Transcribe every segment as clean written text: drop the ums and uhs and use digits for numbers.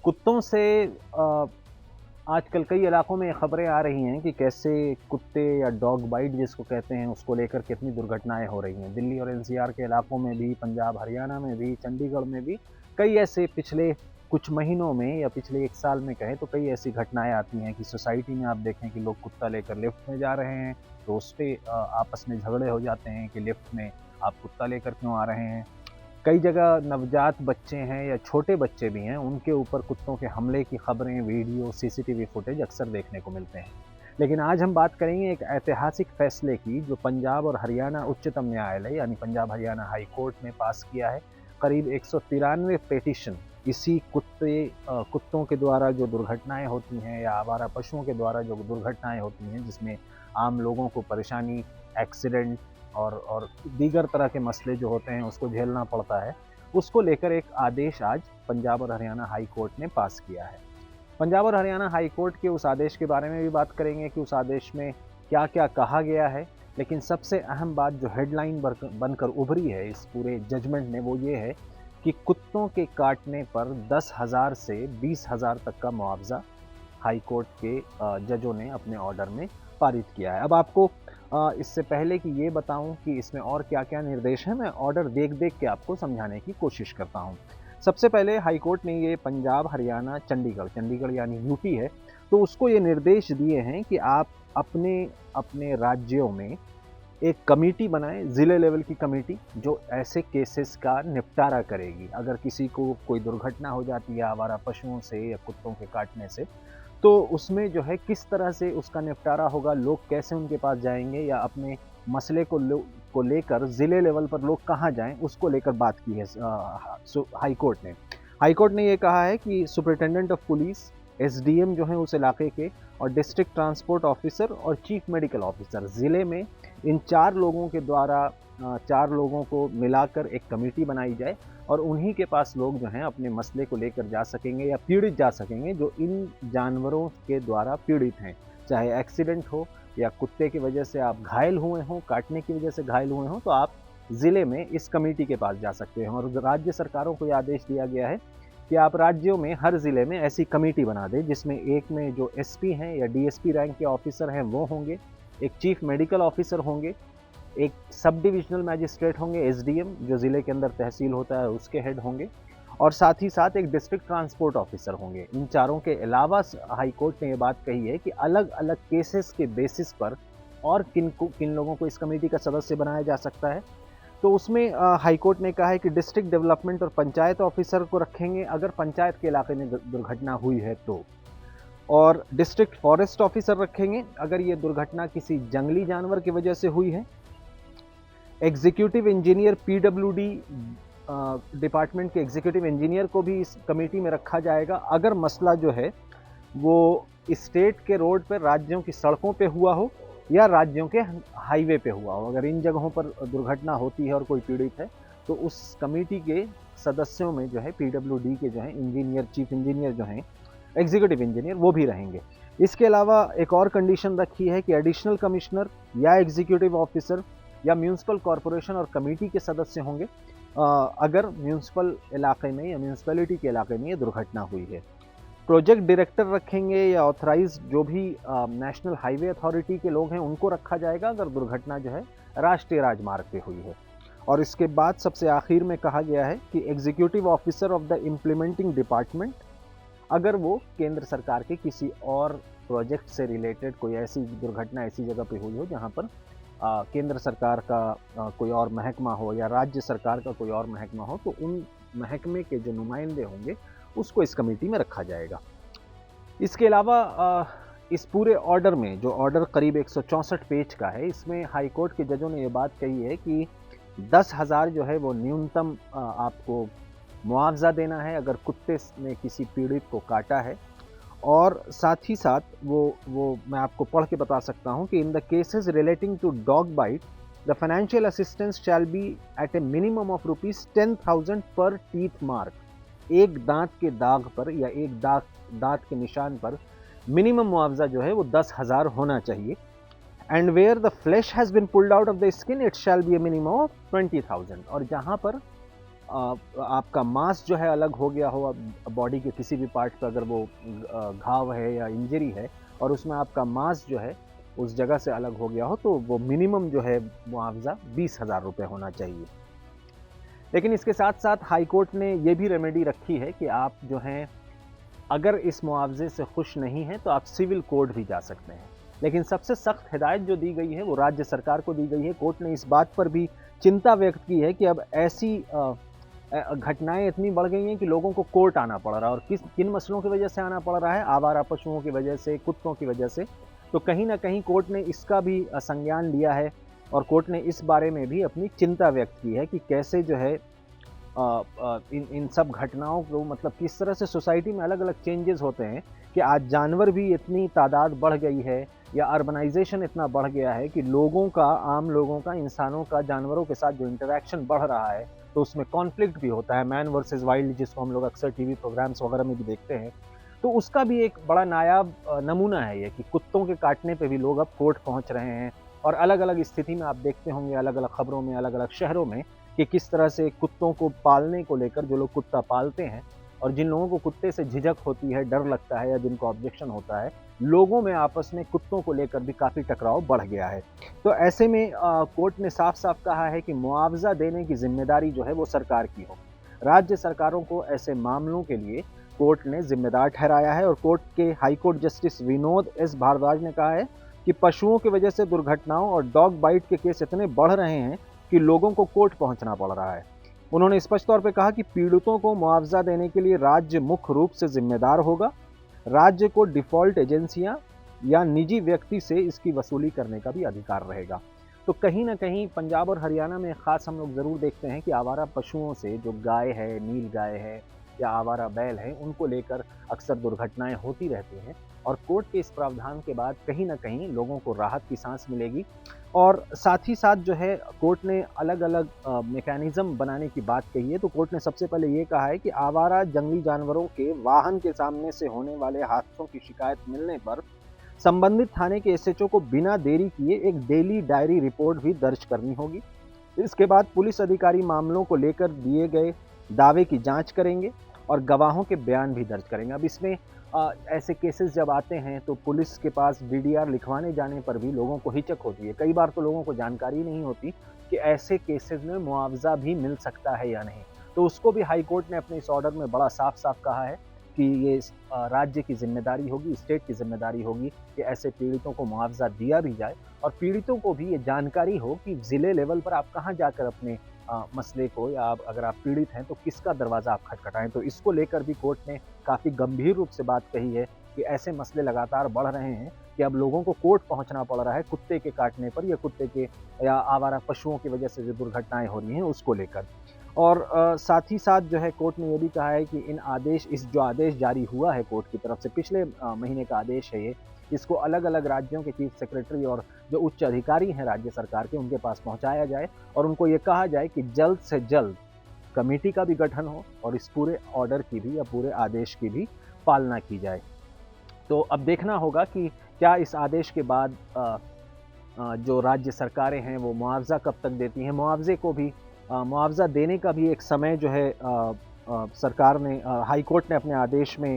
कुत्तों से आजकल कई इलाकों में खबरें आ रही हैं कि कैसे कुत्ते या डॉग बाइट जिसको कहते हैं उसको लेकर कितनी दुर्घटनाएं हो रही हैं। दिल्ली और एनसीआर के इलाकों में भी, पंजाब हरियाणा में भी, चंडीगढ़ में भी कई ऐसे पिछले कुछ महीनों में या पिछले 1 साल में कहें तो कई ऐसी घटनाएं आती हैं कि सोसाइटी में आप देखें कि लोग कुत्ता लेकर लिफ्ट में जा रहे हैं तो उस पर आपस में झगड़े हो जाते हैं कि लिफ्ट में आप कुत्ता लेकर क्यों आ रहे हैं। कई जगह नवजात बच्चे हैं या छोटे बच्चे भी हैं, उनके ऊपर कुत्तों के हमले की खबरें, वीडियो, सीसीटीवी फुटेज अक्सर देखने को मिलते हैं। लेकिन आज हम बात करेंगे एक ऐतिहासिक फैसले की जो पंजाब और हरियाणा उच्चतम न्यायालय यानी पंजाब हरियाणा हाई कोर्ट ने पास किया है। करीब 193 पेटिशन इसी कुत्तों के द्वारा जो दुर्घटनाएं होती हैं या आवारा पशुओं के द्वारा जो दुर्घटनाएं होती हैं जिसमें आम लोगों को परेशानी, एक्सीडेंट और दीगर तरह के मसले जो होते हैं उसको झेलना पड़ता है, उसको लेकर एक आदेश आज पंजाब और हरियाणा हाई कोर्ट ने पास किया है। पंजाब और हरियाणा हाई कोर्ट के उस आदेश के बारे में भी बात करेंगे कि उस आदेश में क्या क्या कहा गया है। लेकिन सबसे अहम बात जो हेडलाइन बनकर उभरी है इस पूरे जजमेंट में वो ये है कि कुत्तों के काटने पर 10,000 से 20,000 तक का मुआवजा हाई कोर्ट के जजों ने अपने ऑर्डर में पारित किया है। अब आपको इससे पहले कि ये बताऊं कि इसमें और क्या क्या निर्देश हैं, मैं ऑर्डर देख देख के आपको समझाने की कोशिश करता हूं। सबसे पहले हाई कोर्ट ने ये पंजाब हरियाणा चंडीगढ़ यानी यूपी है, तो उसको ये निर्देश दिए हैं कि आप अपने अपने राज्यों में एक कमेटी बनाएं, ज़िले लेवल की कमेटी जो ऐसे केसेस का निपटारा करेगी। अगर किसी को कोई दुर्घटना हो जाती है आवारा पशुओं से या कुत्तों के काटने से, तो उसमें जो है किस तरह से उसका निपटारा होगा, लोग कैसे उनके पास जाएंगे या अपने मसले को लेकर ज़िले लेवल पर लोग कहाँ जाएं, उसको लेकर बात की है हाई कोर्ट ने। हाई कोर्ट ने ये कहा है कि सुपरिटेंडेंट ऑफ पुलिस, एसडीएम जो हैं उस इलाके के, और डिस्ट्रिक्ट ट्रांसपोर्ट ऑफिसर और चीफ मेडिकल ऑफिसर, ज़िले में इन 4 लोगों के द्वारा 4 लोगों को मिलाकर एक कमेटी बनाई जाए और उन्हीं के पास लोग जो हैं अपने मसले को लेकर जा सकेंगे या पीड़ित जा सकेंगे जो इन जानवरों के द्वारा पीड़ित हैं। चाहे एक्सीडेंट हो या कुत्ते की वजह से आप घायल हुए हों, काटने की वजह से घायल हुए हों, तो आप ज़िले में इस कमेटी के पास जा सकते हैं। और राज्य सरकारों को ये आदेश दिया गया है कि आप राज्यों में हर ज़िले में ऐसी कमेटी बना दें जिसमें एक में जो एसपी हैं या डीएसपी रैंक के ऑफिसर हैं वो होंगे, एक चीफ मेडिकल ऑफिसर होंगे, एक सब डिविजनल मैजिस्ट्रेट होंगे, एसडीएम जो ज़िले के अंदर तहसील होता है उसके हेड होंगे, और साथ ही साथ एक डिस्ट्रिक्ट ट्रांसपोर्ट ऑफिसर होंगे। इन चारों के अलावा हाई कोर्ट ने ये बात कही है कि अलग अलग केसेस के बेसिस पर और किन लोगों को इस कमेटी का सदस्य बनाया जा सकता है। तो उसमें हाई कोर्ट ने कहा है कि डिस्ट्रिक्ट डेवलपमेंट और पंचायत ऑफिसर को रखेंगे अगर पंचायत के इलाके में दुर्घटना हुई है तो, और डिस्ट्रिक्ट फॉरेस्ट ऑफिसर रखेंगे अगर ये दुर्घटना किसी जंगली जानवर की वजह से हुई है। एग्जीक्यूटिव इंजीनियर पीडब्ल्यूडी डिपार्टमेंट के एग्जीक्यूटिव इंजीनियर को भी इस कमेटी में रखा जाएगा अगर मसला जो है वो स्टेट के रोड पर, राज्यों की सड़कों पे हुआ हो या राज्यों के हाईवे पे हुआ हो। अगर इन जगहों पर दुर्घटना होती है और कोई पीड़ित है तो उस कमेटी के सदस्यों में जो है पीडब्ल्यूडी के जो है इंजीनियर, चीफ इंजीनियर जो हैं, एग्जीक्यूटिव इंजीनियर, वो भी रहेंगे। इसके अलावा एक और कंडीशन रखी है कि एडिशनल कमिश्नर या एग्जीक्यूटिव ऑफिसर या म्यूनिसिपल कॉरपोरेशन और कमेटी के सदस्य होंगे अगर म्यूनिसिपल इलाके में या म्यूनिसिपैलिटी के इलाके में ये दुर्घटना हुई है। प्रोजेक्ट डायरेक्टर रखेंगे या ऑथराइज जो भी नेशनल हाईवे अथॉरिटी के लोग हैं उनको रखा जाएगा अगर दुर्घटना जो है राष्ट्रीय राजमार्ग पे हुई है। और इसके बाद सबसे आखिर में कहा गया है कि executive officer of the implementing department अगर वो केंद्र सरकार के किसी और प्रोजेक्ट से रिलेटेड कोई ऐसी दुर्घटना ऐसी जगह पे हुई हो जहाँ पर केंद्र सरकार का कोई और महकमा हो या राज्य सरकार का कोई और महकमा हो, तो उन महकमे के जो नुमाइंदे होंगे उसको इस कमेटी में रखा जाएगा। इसके अलावा इस पूरे ऑर्डर में, जो ऑर्डर करीब 164 पेज का है, इसमें हाई कोर्ट के जजों ने ये बात कही है कि 10,000 जो है वो न्यूनतम आपको मुआवजा देना है अगर कुत्ते ने किसी पीड़ित को काटा है। और साथ ही साथ वो मैं आपको पढ़ के बता सकता हूं कि in the cases relating to dog bite the financial assistance shall be at a minimum of ₹10,000 per teeth mark. एक दांत के दाग पर या एक दांत के निशान पर मिनिमम मुआवजा जो है वो 10,000 होना चाहिए। And where the flesh has been pulled out of the skin it shall be a minimum of 20,000। और जहां पर आपका मांस जो है अलग हो गया हो बॉडी के किसी भी पार्ट पे, अगर वो घाव है या इंजरी है और उसमें आपका मांस जो है उस जगह से अलग हो गया हो, तो वो मिनिमम जो है मुआवजा 20,000 रुपये होना चाहिए। लेकिन इसके साथ साथ हाई कोर्ट ने ये भी रेमेडी रखी है कि आप जो हैं अगर इस मुआवजे से खुश नहीं हैं तो आप सिविल कोर्ट भी जा सकते हैं। लेकिन सबसे सख्त हिदायत जो दी गई है वो राज्य सरकार को दी गई है। कोर्ट ने इस बात पर भी चिंता व्यक्त की है कि अब ऐसी घटनाएं इतनी बढ़ गई हैं कि लोगों को कोर्ट आना पड़ रहा है, और किन मसलों की वजह से आना पड़ रहा है, आवारा पशुओं की वजह से, कुत्तों की वजह से। तो कहीं ना कहीं कोर्ट ने इसका भी संज्ञान लिया है और कोर्ट ने इस बारे में भी अपनी चिंता व्यक्त की है कि कैसे जो है इन सब घटनाओं को, मतलब किस तरह से सोसाइटी में अलग अलग चेंजेस होते हैं कि आज जानवर भी इतनी तादाद बढ़ गई है या अर्बनाइजेशन इतना बढ़ गया है कि लोगों का, आम लोगों का, इंसानों का जानवरों के साथ जो इंटरेक्शन बढ़ रहा है तो उसमें कॉन्फ्लिक्ट भी होता है, मैन वर्सेस वाइल्ड, जिसको हम लोग अक्सर टीवी प्रोग्राम्स वगैरह में भी देखते हैं। तो उसका भी एक बड़ा नायाब नमूना है ये कि कुत्तों के काटने पे भी लोग अब कोर्ट पहुंच रहे हैं। और अलग अलग स्थिति में आप देखते होंगे अलग अलग खबरों में, अलग अलग शहरों में, कि किस तरह से कुत्तों को पालने को लेकर जो लोग कुत्ता पालते हैं और जिन लोगों को कुत्ते से झिझक होती है, डर लगता है या जिनको ऑब्जेक्शन होता है, लोगों में आपस में कुत्तों को लेकर भी काफ़ी टकराव बढ़ गया है। तो ऐसे में कोर्ट ने साफ साफ कहा है कि मुआवजा देने की जिम्मेदारी जो है वो सरकार की हो। राज्य सरकारों को ऐसे मामलों के लिए कोर्ट ने जिम्मेदार ठहराया है। और कोर्ट के high court justice Vinod S Bhardwaj ने कहा है कि पशुओं की वजह से दुर्घटनाओं और डॉग बाइट के केस इतने बढ़ रहे हैं कि लोगों को कोर्ट पहुंचना पड़ रहा है। उन्होंने स्पष्ट तौर पर कहा कि पीड़ितों को मुआवजा देने के लिए राज्य मुख्य रूप से जिम्मेदार होगा। राज्य को डिफॉल्ट एजेंसियां या निजी व्यक्ति से इसकी वसूली करने का भी अधिकार रहेगा। तो कहीं ना कहीं पंजाब और हरियाणा में खास हम लोग ज़रूर देखते हैं कि आवारा पशुओं से, जो गाय है, नील गाय है या आवारा बैल है, उनको लेकर अक्सर दुर्घटनाएं होती रहती हैं। और कोर्ट के इस प्रावधान के बाद कहीं ना कहीं लोगों को राहत की सांस मिलेगी। और साथ ही साथ जो है कोर्ट ने अलग अलग मैकेनिज्म बनाने की बात कही है। तो कोर्ट ने सबसे पहले ये कहा है कि आवारा जंगली जानवरों के वाहन के सामने से होने वाले हादसों की शिकायत मिलने पर संबंधित थाने के एसएचओ को बिना देरी किए एक डेली डायरी रिपोर्ट भी दर्ज करनी होगी। इसके बाद पुलिस अधिकारी मामलों को लेकर दिए गए दावे की जांच करेंगे और गवाहों के बयान भी दर्ज करेंगे। अब इसमें ऐसे केसेस जब आते हैं तो पुलिस के पास डीडीआर लिखवाने जाने पर भी लोगों को हिचक होती है। कई बार तो लोगों को जानकारी नहीं होती कि ऐसे केसेस में मुआवजा भी मिल सकता है या नहीं। तो उसको भी हाई कोर्ट ने अपने इस ऑर्डर में बड़ा साफ साफ कहा है कि ये राज्य की जिम्मेदारी होगी, स्टेट की जिम्मेदारी होगी कि ऐसे पीड़ितों को मुआवजा दिया भी जाए और पीड़ितों को भी ये जानकारी हो कि ज़िले लेवल पर आप कहाँ जाकर अपने मसले को, या अगर आप पीड़ित हैं तो किसका दरवाज़ा आप खटखटाएं। तो इसको लेकर भी कोर्ट ने काफ़ी गंभीर रूप से बात कही है कि ऐसे मसले लगातार बढ़ रहे हैं कि अब लोगों को कोर्ट पहुंचना पड़ रहा है कुत्ते के काटने पर या कुत्ते के या आवारा पशुओं की वजह से जो दुर्घटनाएं हो रही हैं उसको लेकर। और साथ ही साथ जो है कोर्ट ने ये भी कहा है कि इस जो आदेश जारी हुआ है कोर्ट की तरफ से, पिछले महीने का आदेश है ये, इसको अलग अलग राज्यों के चीफ सेक्रेटरी और जो उच्च अधिकारी हैं राज्य सरकार के, उनके पास पहुंचाया जाए और उनको ये कहा जाए कि जल्द से जल्द कमेटी का भी गठन हो और इस पूरे ऑर्डर की भी या पूरे आदेश की भी पालना की जाए। तो अब देखना होगा कि क्या इस आदेश के बाद जो राज्य सरकारें हैं वो मुआवजा कब तक देती हैं। मुआवजा देने का भी एक समय जो है सरकार ने, हाई कोर्ट ने अपने आदेश में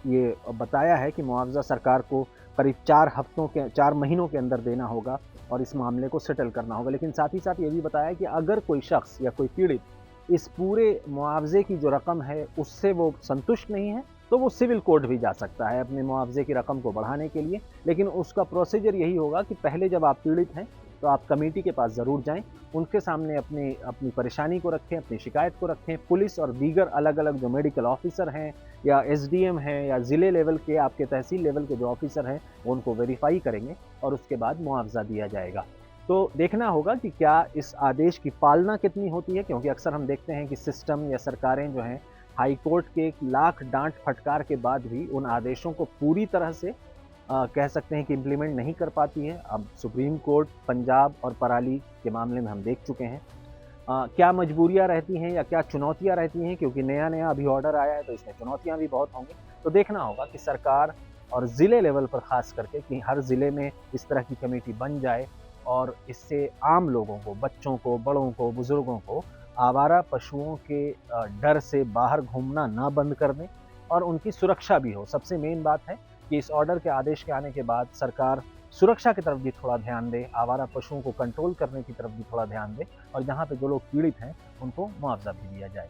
ये बताया है कि मुआवजा सरकार को करीब 4 महीनों के अंदर देना होगा और इस मामले को सेटल करना होगा। लेकिन साथ ही साथ ये भी बताया कि अगर कोई शख्स या कोई पीड़ित इस पूरे मुआवजे की जो रकम है उससे वो संतुष्ट नहीं है तो वो सिविल कोर्ट भी जा सकता है अपने मुआवजे की रकम को बढ़ाने के लिए। लेकिन उसका प्रोसीजर यही होगा कि पहले जब आप पीड़ित हैं तो आप कमेटी के पास ज़रूर जाएं, उनके सामने अपनी परेशानी को रखें, अपनी शिकायत को रखें। पुलिस और दीगर अलग अलग जो मेडिकल ऑफिसर हैं या एसडीएम हैं या ज़िले लेवल के, आपके तहसील लेवल के जो ऑफिसर हैं वो उनको वेरीफाई करेंगे और उसके बाद मुआवजा दिया जाएगा। तो देखना होगा कि क्या इस आदेश की पालना कितनी होती है, क्योंकि अक्सर हम देखते हैं कि सिस्टम या सरकारें जो हैं हाई कोर्ट के 1 लाख डांट फटकार के बाद भी उन आदेशों को पूरी तरह से कह सकते हैं कि इम्प्लीमेंट नहीं कर पाती है। अब सुप्रीम कोर्ट, पंजाब और पराली के मामले में हम देख चुके हैं। क्या मजबूरियां रहती हैं या क्या चुनौतियां रहती हैं, क्योंकि नया अभी ऑर्डर आया है तो इसमें चुनौतियां भी बहुत होंगी। तो देखना होगा कि सरकार और ज़िले लेवल पर ख़ास करके कि हर ज़िले में इस तरह की कमेटी बन जाए और इससे आम लोगों को, बच्चों को, बड़ों को, बुज़ुर्गों को आवारा पशुओं के डर से बाहर घूमना ना बंद कर दें और उनकी सुरक्षा भी हो। सबसे मेन बात है कि इस ऑर्डर के आदेश के आने के बाद सरकार सुरक्षा की तरफ भी थोड़ा ध्यान दे, आवारा पशुओं को कंट्रोल करने की तरफ भी थोड़ा ध्यान दे और जहाँ पे जो लोग पीड़ित हैं उनको मुआवजा भी दिया जाए।